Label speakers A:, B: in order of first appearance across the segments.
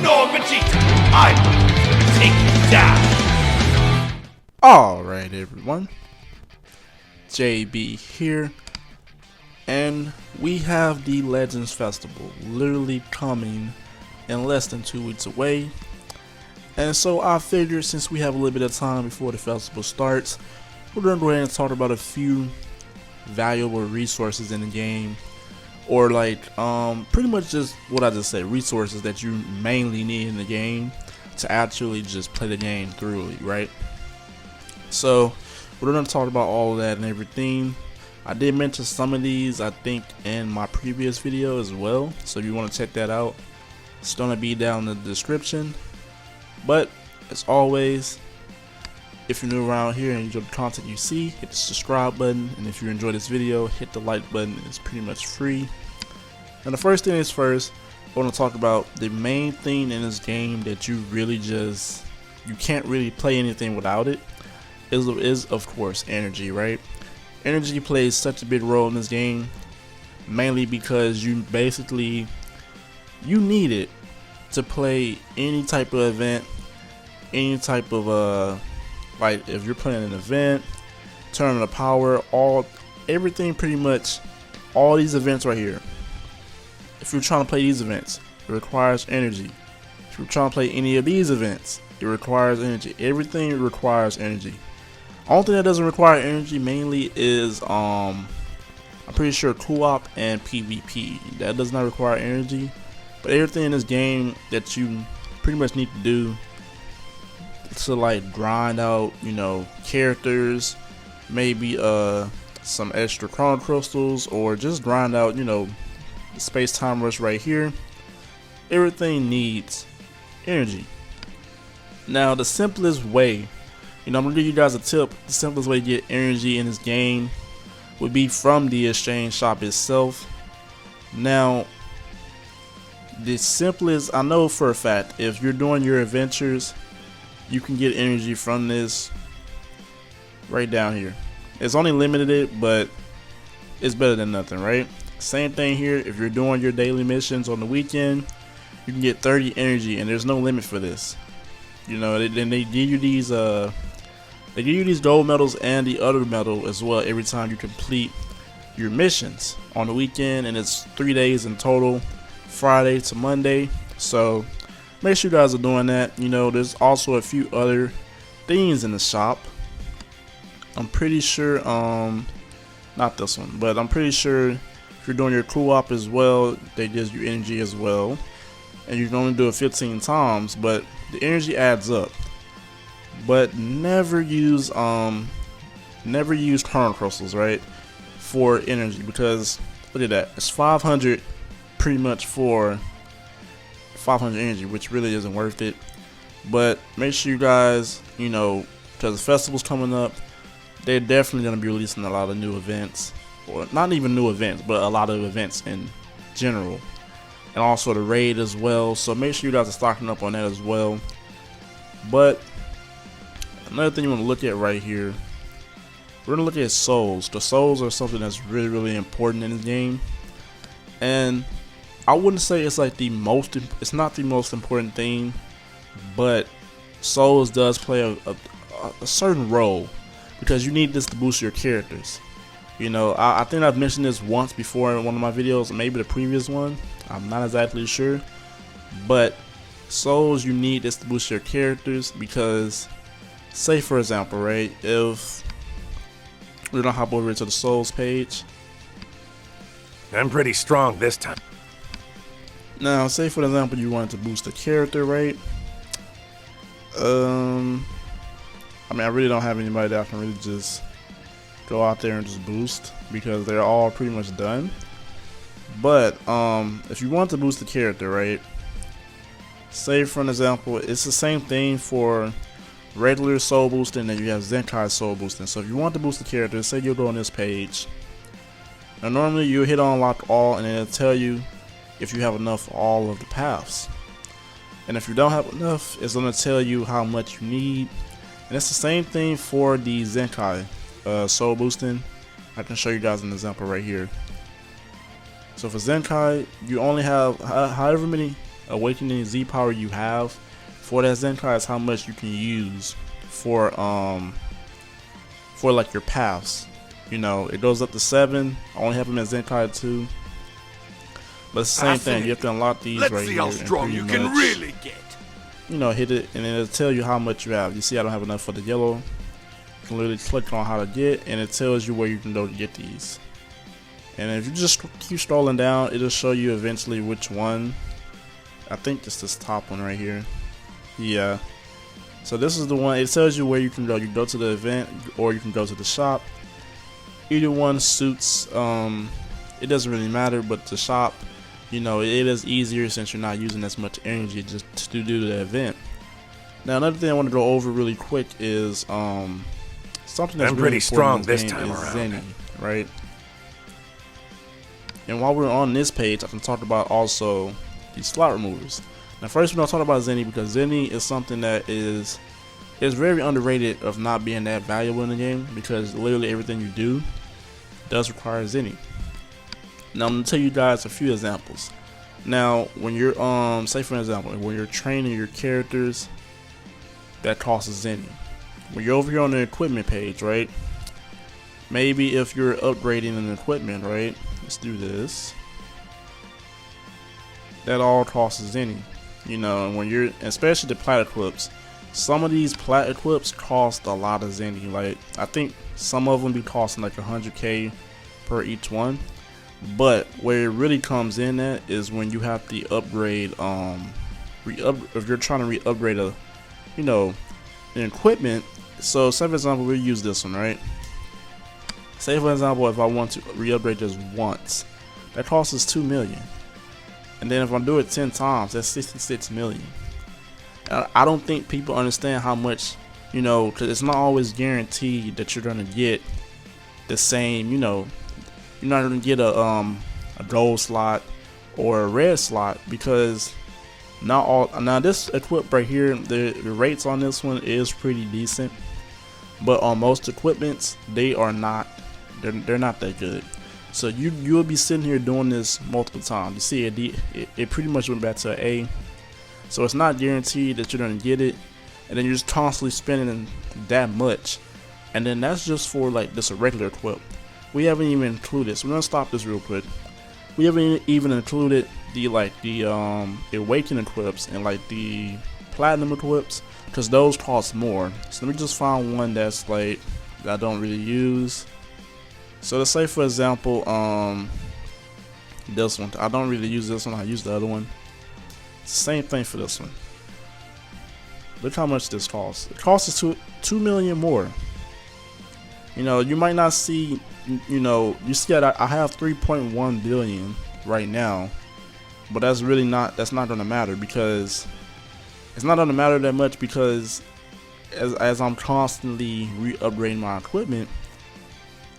A: no, Vegeta! I'm going to take you down!
B: Alright everyone, JB here, and we have the Legends Festival literally coming in less than 2 weeks away. And so I figured since we have a little bit of time before the festival starts, we're going to go ahead and talk about a few valuable resources in the game, or like pretty much just what I just said, resources that you mainly need in the game to actually just play the game thoroughly, right? So we're going to talk about all of that and everything. I did mention some of these I think in my previous video as well, so if you want to check that out, it's going to be down in the description. But as always, if you're new around here and you enjoy the content you see, hit the subscribe button, and if you enjoy this video, hit the like button. It's pretty much free. And the first thing is first, I want to talk about the main thing in this game that you can't really play anything without it, is of course energy, right? Energy plays such a big role in this game, mainly because you need it to play any type of event, any type of like if you're playing an event, tournament of power, everything pretty much, all these events right here. If you're trying to play these events, it requires energy. If you're trying to play any of these events, it requires energy. Everything requires energy. Only thing that doesn't require energy mainly is I'm pretty sure co-op and PvP. That does not require energy. But everything in this game that you pretty much need to do to like grind out, you know, characters, maybe some extra chrono crystals, or just grind out, you know, the space time rush right here. Everything needs energy. Now the simplest way, I'm gonna give you guys a tip. The simplest way to get energy in this game would be from the exchange shop itself. Now the simplest, I know for a fact, if you're doing your adventures, you can get energy from this right down here. It's only limited, but it's better than nothing, right? Same thing here. If you're doing your daily missions on the weekend, you can get 30 energy, and there's no limit for this. Then they give you these gold medals and the other medal as well every time you complete your missions on the weekend, and it's 3 days in total, Friday to Monday. So make sure you guys are doing that. There's also a few other things in the shop. I'm pretty sure not this one, but I'm pretty sure if you're doing your co-op as well, they give you energy as well, and you can only do it 15 times, but the energy adds up. But never use chrono crystals, right, for energy, because look at that, it's 500 pretty much for 500 energy, which really isn't worth it. But make sure you guys, because the festival's coming up, they're definitely going to be releasing a lot of new events, or not even new events, but a lot of events in general, and also the raid as well. So make sure you guys are stocking up on that as well. But another thing you want to look at right here, we're going to look at souls. The souls are something that's really, really important in this game, and I wouldn't say it's like it's not the most important thing, but souls does play a certain role, because you need this to boost your characters. I think I've mentioned this once before in one of my videos, maybe the previous one, I'm not exactly sure, but souls, you need this to boost your characters, because say for example, right, if we're gonna hop over to the souls page.
A: I'm pretty strong this time.
B: Now, say for example you wanted to boost a character, right? I really don't have anybody that I can really just go out there and just boost, because they're all pretty much done. But if you want to boost the character, right? Say for an example, it's the same thing for regular soul boosting, and you have Zenkai soul boosting. So if you want to boost the character, say you'll go on this page. Now normally you hit on unlock all, and it'll tell you if you have enough for all of the paths. And if you don't have enough, it's going to tell you how much you need. And it's the same thing for the Zenkai soul boosting. I can show you guys an example right here. So for Zenkai, you only have however many awakening Z power you have for that Zen card is how much you can use for like your paths. You know, it goes up to 7. I only have them at Zen card 2. But it's the same thing. You have to unlock these
A: Let's
B: right
A: see
B: here.
A: how strong you can really get.
B: You know, hit it and it'll tell you how much you have. You see I don't have enough for the yellow. You can literally click on how to get, and it tells you where you can go to get these. And if you just keep scrolling down, it'll show you eventually which one. I think it's this top one right here. Yeah. So this is the one. It tells you where you can go. You can go to the event or you can go to the shop. Either one suits. It doesn't really matter, but the shop, you know, it is easier since you're not using as much energy just to do the event. Now another thing I want to go over really quick is something that's really
A: pretty strong
B: important in
A: this
B: game
A: time
B: is
A: around.
B: Zenny, right? And while we're on this page, I can talk about also these slot removers. Now first we're gonna talk about Zenny because Zenny is something that is very underrated of not being that valuable in the game, because literally everything you do does require Zenny. Now I'm gonna tell you guys a few examples. Now when you're say for example, when you're training your characters, that costs Zenny. When you're over here on the equipment page, right? Maybe if you're upgrading an equipment, right? Let's do this. That all costs Zenny. You know, and when you're, especially the plat equips, some of these plat equips cost a lot of Zenny. Like I think some of them be costing like 100k per each one. But where it really comes in at is when you have to upgrade, if you're trying to re-upgrade a, you know, an equipment. So say for example, we'll use this one, right? Say for example, if I want to re-upgrade this once, that costs us 2 million. And then if I do it 10 times, that's 66 million. I don't think people understand how much, you know, because it's not always guaranteed that you're gonna get the same, you know, you're not gonna get a gold slot or a red slot, because not all. Now this equip right here, the rates on this one is pretty decent, but on most equipments they are not. They're not that good. So you'll be sitting here doing this multiple times. You see it pretty much went back to an A. So it's not guaranteed that you're gonna get it, and then you're just constantly spending that much, and then that's just for like just a regular equip. We haven't even included. So we're gonna stop this real quick. We haven't even included the awakening equips and like the platinum equips, because those cost more. So let me just find one that's like that I don't really use. So let's say for example, this one. I don't really use this one. I use the other one. Same thing for this one. Look how much this costs. It costs us 2 million more. You know, you might not see. You know, you see that I have 3.1 billion right now, but that's really not. That's not gonna matter, because it's not gonna matter that much, because as I'm constantly re-upgrading my equipment,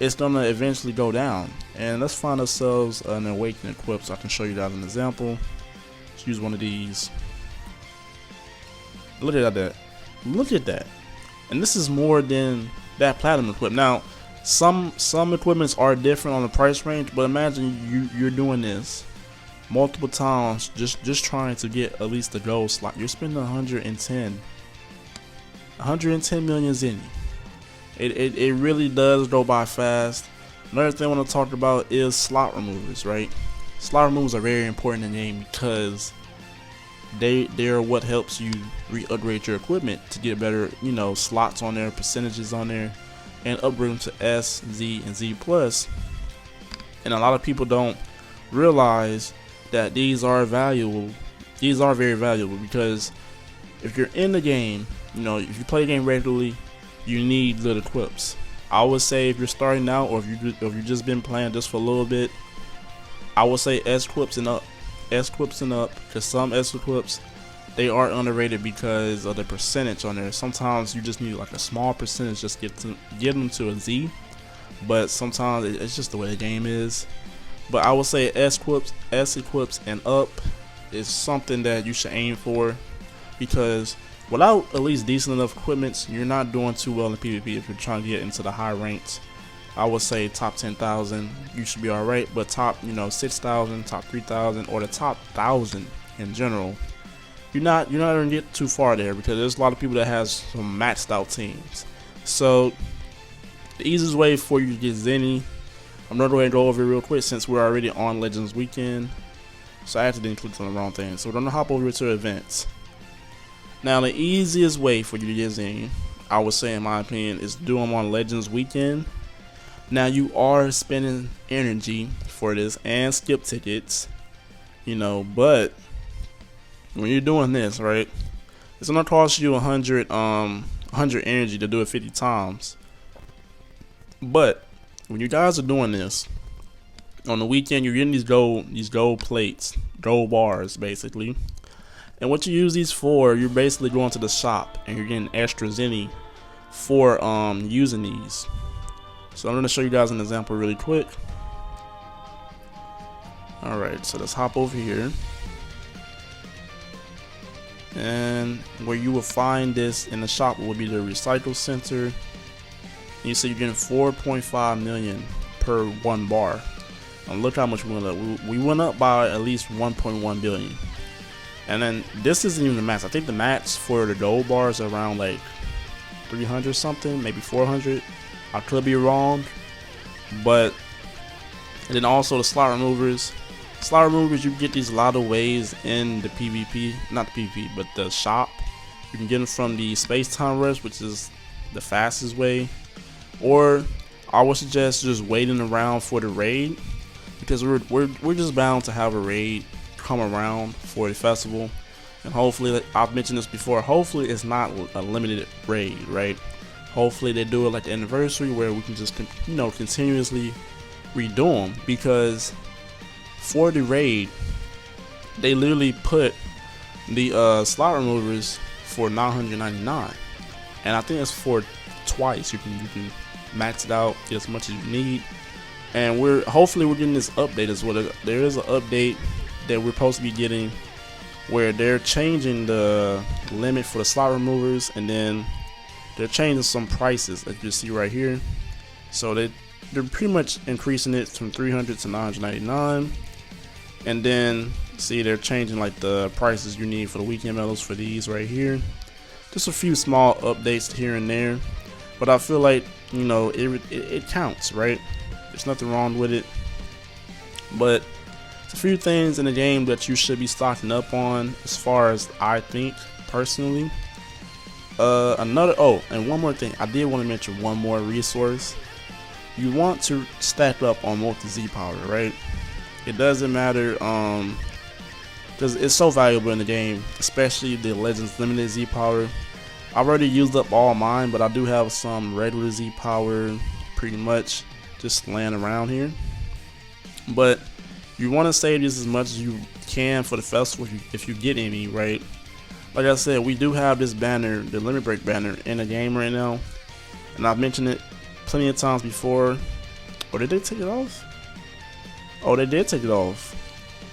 B: it's gonna eventually go down. And let's find ourselves an awakening equip so I can show you guys an example. Let's use one of these. Look at that. Look at that. And this is more than that platinum equip. Now, some equipments are different on the price range, but imagine you're doing this multiple times just trying to get at least the gold slot. You're spending 110 million Zenny. It really does go by fast. Another thing I want to talk about is slot removers, right? Slot removers are very important in the game because they're what helps you re-upgrade your equipment to get better, you know, slots on there, percentages on there, and upgrade them to S, Z, and Z+. And a lot of people don't realize that these are valuable. These are very valuable, because if you're in the game, you know, if you play the game regularly, you need little equips. I would say if you're starting out, or if you've just been playing just for a little bit, I would say S equips and up. S equips and up, because some S equips, they are underrated because of the percentage on there. Sometimes you just need like a small percentage just get them to a Z, but sometimes it's just the way the game is. But I would say S equips and up is something that you should aim for, because without at least decent enough equipment, you're not doing too well in PvP if you're trying to get into the high ranks. I would say top 10,000 you should be alright, but top 6,000, top 3,000, or the top 1,000 in general, you're not gonna get too far there because there's a lot of people that has some maxed out teams. So the easiest way for you to get Zenny, I'm gonna go ahead and go over it real quick since we're already on Legends Weekend. So I accidentally clicked on the wrong thing. So we're gonna hop over to events. Now the easiest way for you to get Zenny, I would say in my opinion, is do them on Legends Weekend. Now you are spending energy for this and skip tickets, but when you're doing this, right, it's gonna cost you 100 energy to do it 50 times. But when you guys are doing this on the weekend, you're getting these gold plates, gold bars basically. And what you use these for, you're basically going to the shop and you're getting extra Zenny for using these. So I'm gonna show you guys an example really quick. Alright, so let's hop over here. And where you will find this in the shop will be the recycle center. You see you're getting 4.5 million per one bar. And look how much we went up. We went up by at least 1.1 billion. And then this isn't even the max. I think the max for the gold bar is around like 300 something, maybe 400. I could be wrong. But and then also the slot removers. Slot removers, you can get these a lot of ways in the PvP, not the PvP, but the shop. You can get them from the Space Time Rush, which is the fastest way, or I would suggest just waiting around for the raid, because we're just bound to have a raid come around for the festival, and hopefully, like I've mentioned this before, hopefully it's not a limited raid, right? Hopefully they do it like the anniversary where we can just continuously redo them, because for the raid, they literally put the slot removers for 999, and I think it's for twice. You can max it out, get as much as you need, and hopefully we're getting this update as well. There is an update that we're supposed to be getting where they're changing the limit for the slot removers, and then they're changing some prices, as you see right here. So they're pretty much increasing it from 300 to 999. And then see they're changing like the prices you need for the weekend medals for these right here. Just a few small updates here and there, but I feel like it counts, right? There's nothing wrong with it, but it's a few things in the game that you should be stocking up on, as far as I think personally. And one more thing, I did want to mention one more resource. You want to stack up on multi Z power, right? It doesn't matter, because it's so valuable in the game, especially the Legends Limited Z power. I've already used up all mine, but I do have some regular Z power pretty much just laying around here. But you want to save this as much as you can for the festival if you get any, right? Like I said, we do have this banner, the Limit Break banner, in the game right now, and I've mentioned it plenty of times before. Or did they take it off? Oh, they did take it off.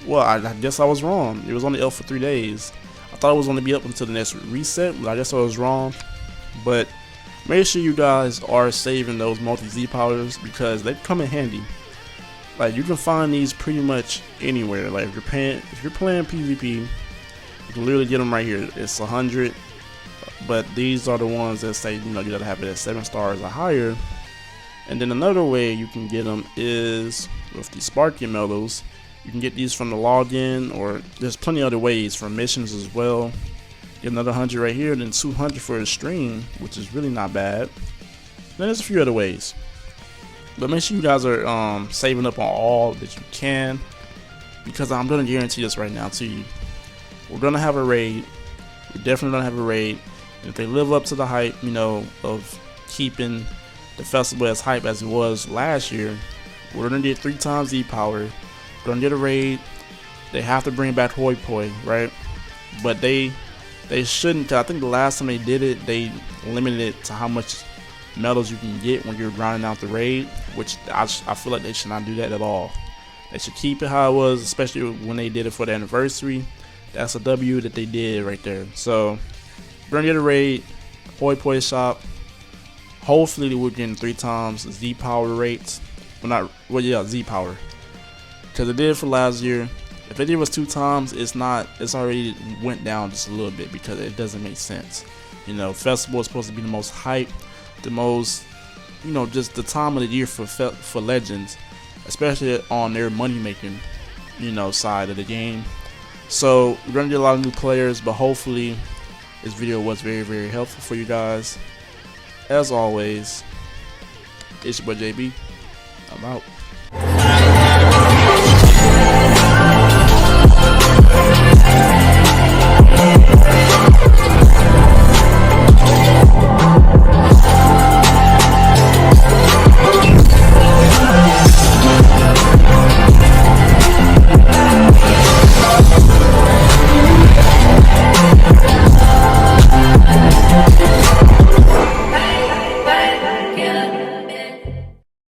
B: Well, I guess I was wrong. It was only up for 3 days. I thought it was going to be up until the next reset, but I guess I was wrong. But make sure you guys are saving those multi-Z powers, because they come in handy. Like, you can find these pretty much anywhere. Like, if you're playing PvP, you can literally get them right here. It's 100, but these are the ones that say you gotta have it at 7 stars or higher. And then another way you can get them is with the Sparky medals. You can get these from the login, or there's plenty of other ways from missions as well. Get another 100 right here, and then 200 for a stream, which is really not bad. Then there's a few other ways, but make sure you guys are saving up on all that you can, because I'm gonna guarantee this right now to you. We're gonna have a raid. We're definitely gonna have a raid, and if they live up to the hype, of keeping the festival as hype as it was last year, we're gonna get 3 times Z power. We're gonna get a raid. They have to bring back Hoi Poi, right? But they shouldn't. 'Cause I think the last time they did it, they limited it to how much medals you can get when you're grinding out the raid, which I feel like they should not do that at all. They should keep it how it was, especially when they did it for the anniversary. That's a W that they did right there. So we're gonna get a raid, Hoi Poi shop. Hopefully we're getting 3 times Z power rates. Z power, because it did for last year. If they did was 2 times, it's already went down just a little bit because it doesn't make sense. You know, festival is supposed to be the most hype, the most, you know, just the time of the year for Legends, especially on their money making, you know, side of the game. So we're gonna get a lot of new players, but hopefully this video was very, very helpful for you guys. As always, it's your boy JB. I'm out.